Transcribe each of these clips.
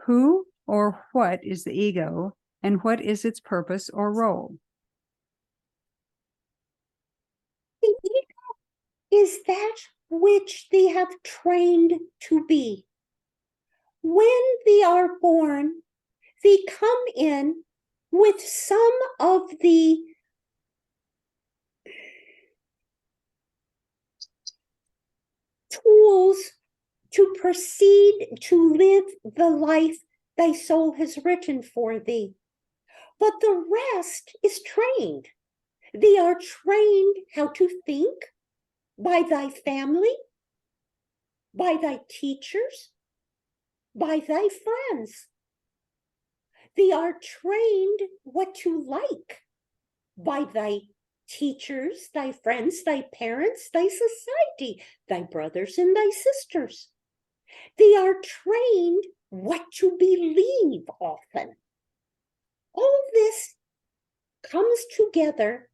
Who or what is the ego, and what is its purpose or role? The ego is that which they have trained to be. When they are born, they come in with some of the tools to proceed to live the life thy soul has written for thee. But the rest is trained. They are trained how to think by thy family, by thy teachers, by thy friends. They are trained what to like by thy teachers, thy friends, thy parents, thy society, thy brothers and thy sisters. They are trained what to believe often. All this comes together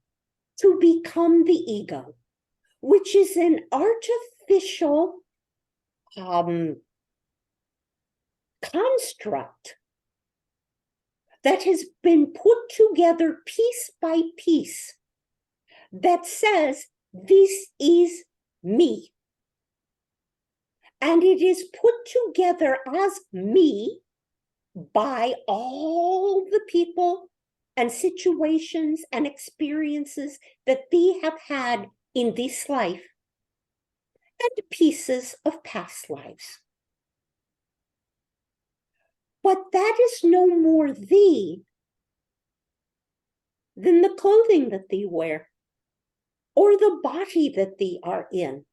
to become the ego, which is an artificial construct that has been put together piece by piece that says, this is me. And it is put together as me by all the people and situations and experiences that they have had in this life and pieces of past lives. But that is no more thee than the clothing that thee wear or the body that thee are in.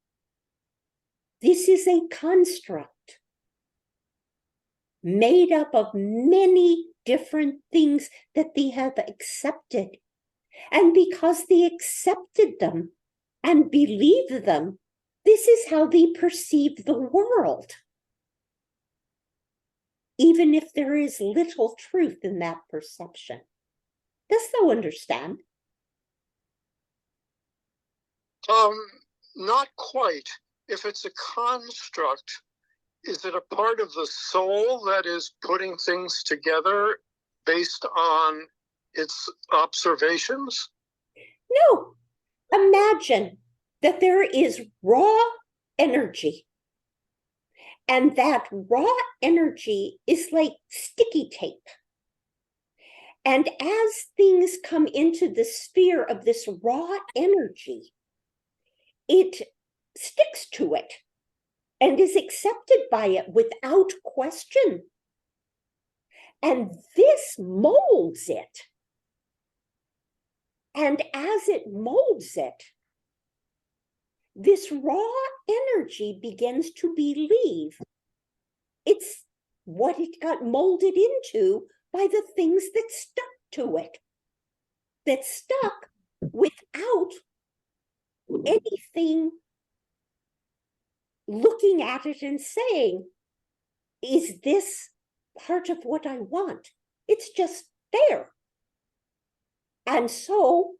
This is a construct made up of many different things that they have accepted. And because they accepted them and believed them, this is how they perceive the world. Even if there is little truth in that perception. Does thou understand? Not quite. If it's a construct, is it a part of the soul that is putting things together based on its observations? No. Imagine that there is raw energy. And that raw energy is like sticky tape. And as things come into the sphere of this raw energy, it sticks to it and is accepted by it without question. And this molds it. And as it molds it, this raw energy begins to believe it's what it got molded into by the things that stuck to it, that stuck without anything looking at it and saying, is this part of what I want? It's just there. And so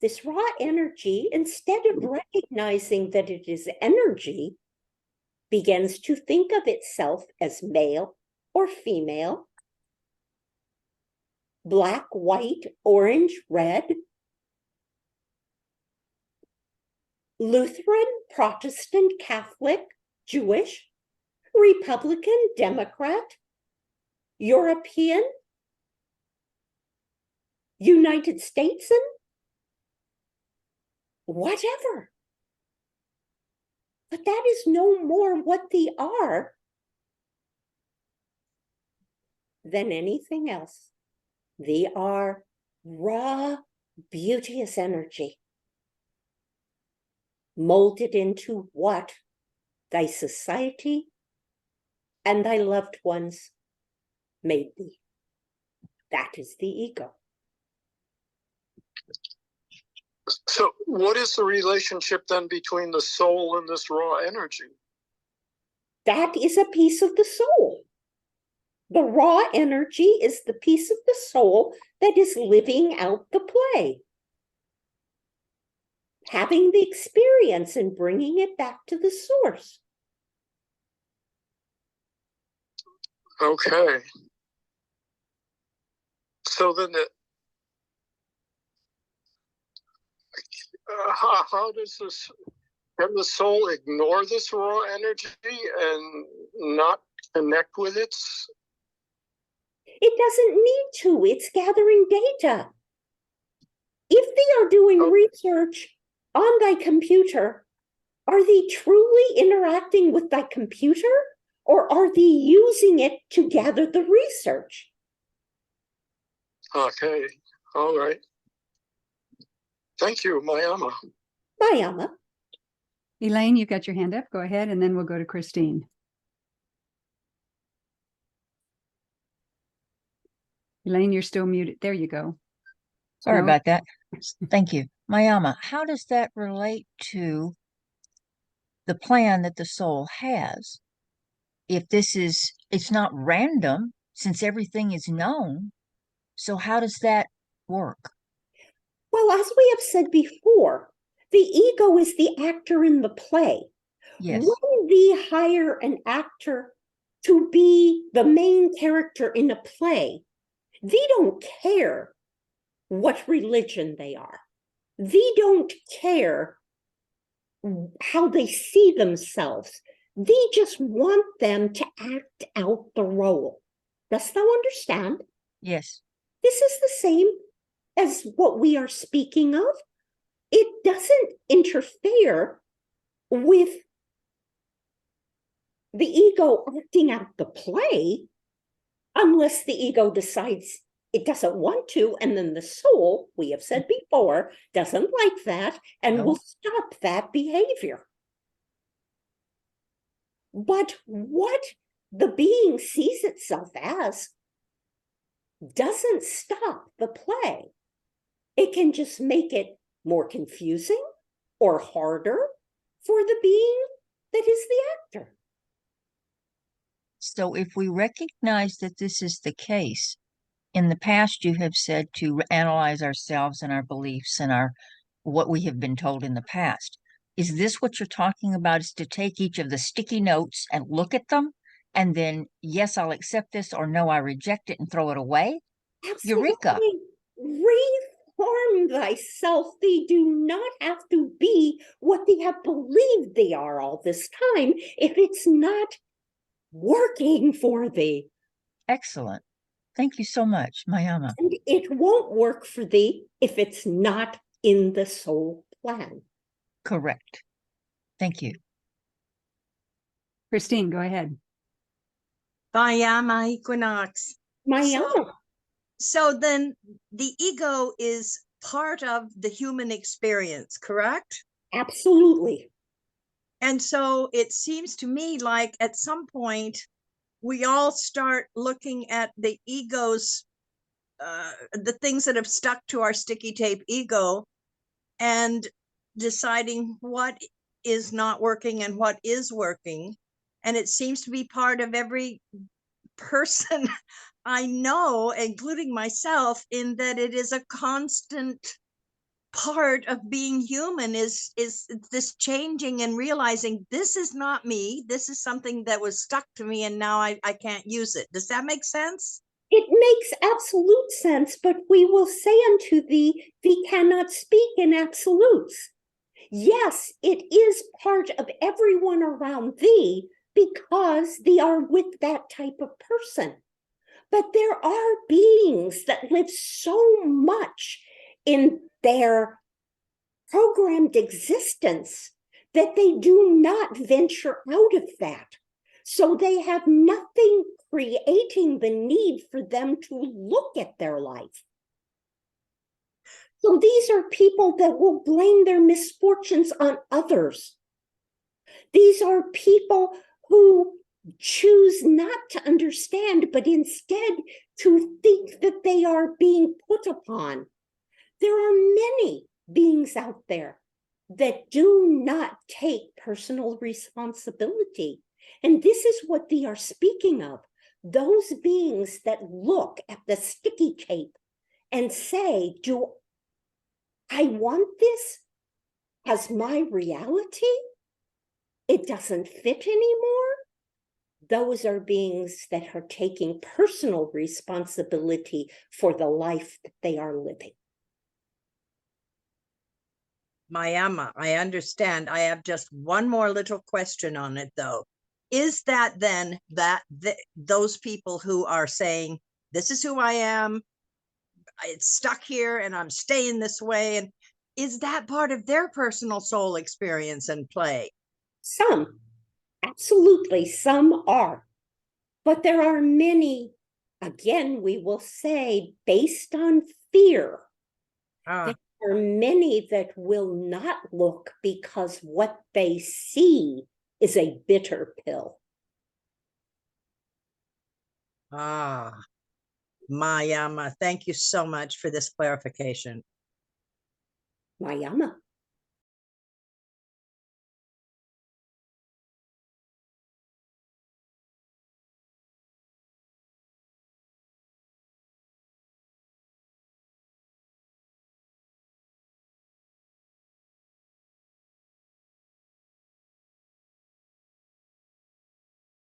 this raw energy, instead of recognizing that it is energy, begins to think of itself as male or female, black, white, orange, red, Lutheran, Protestant, Catholic, Jewish, Republican, Democrat, European, United Statesian, whatever. But that is no more what they are than anything else. They are raw, beauteous energy, molded into what thy society and thy loved ones made thee. That is the ego. So what is the relationship then between the soul and this raw energy? That is a piece of the soul. The raw energy is the piece of the soul that is living out the play, having the experience and bringing it back to the source. Okay. So then how does this, can the soul ignore this raw energy and not connect with its? It doesn't need to, it's gathering data. If they are doing Oh. research on thy computer, are they truly interacting with thy computer, or are they using it to gather the research? Okay. All right. Thank you, Mayama. Mayama. Elaine, you got your hand up. Go ahead, and then we'll go to Christine. Elaine, you're still muted. There you go. Sorry No? about that. Thank you. Mayama, how does that relate to the plan that the soul has? If it's not random, since everything is known, so how does that work? Well, as we have said before, the ego is the actor in the play. Yes. When we hire an actor to be the main character in a play, they don't care what religion they are. They don't care how they see themselves. They just want them to act out the role. Dost thou understand? Yes. This is the same as what we are speaking of. It doesn't interfere with the ego acting out the play unless the ego decides it doesn't want to, and then the soul, we have said before, doesn't like that and No. will stop that behavior. But what the being sees itself as doesn't stop the play. It can just make it more confusing or harder for the being that is the actor. So if we recognize that this is the case, in the past you have said to analyze ourselves and our beliefs and our what we have been told in the past. Is this what you're talking about, is to take each of the sticky notes and look at them and then, yes, I'll accept this, or no, I reject it and throw it away? Absolutely. Eureka. Reform thyself. They do not have to be what they have believed they are all this time if it's not working for thee. Excellent. Thank you so much, Mayama. And it won't work for thee if it's not in the soul plan. Correct. Thank you. Christine, go ahead. Mayama Equinoxx. Mayama. So then the ego is part of the human experience, correct? Absolutely. And so it seems to me like at some point we all start looking at the ego's, the things that have stuck to our sticky tape ego, and deciding what is not working and what is working. And it seems to be part of every person I know, including myself, in that it is a constant part of being human, is this changing and realizing this is not me, this is something that was stuck to me and now I can't use it. Does that make sense? It makes absolute sense, but we will say unto thee, thee cannot speak in absolutes. Yes, it is part of everyone around thee because they are with that type of person. But there are beings that live so much in their programmed existence that they do not venture out of that. So they have nothing creating the need for them to look at their life. So these are people that will blame their misfortunes on others. These are people who choose not to understand, but instead to think that they are being put upon. There are many beings out there that do not take personal responsibility. And this is what they are speaking of. Those beings that look at the sticky tape and say, do I want this as my reality? It doesn't fit anymore. those are beings that are taking personal responsibility for the life that they are living. Mayama, I understand. I have just one more little question on it, though. Is that then that those people who are saying, this is who I am, it's stuck here and I'm staying this way, and is that part of their personal soul experience and play? Some, absolutely, some are. But there are many, again, we will say, based on fear. Ah, There are many that will not look because what they see is a bitter pill. Mayama, thank you so much for this clarification. Mayama.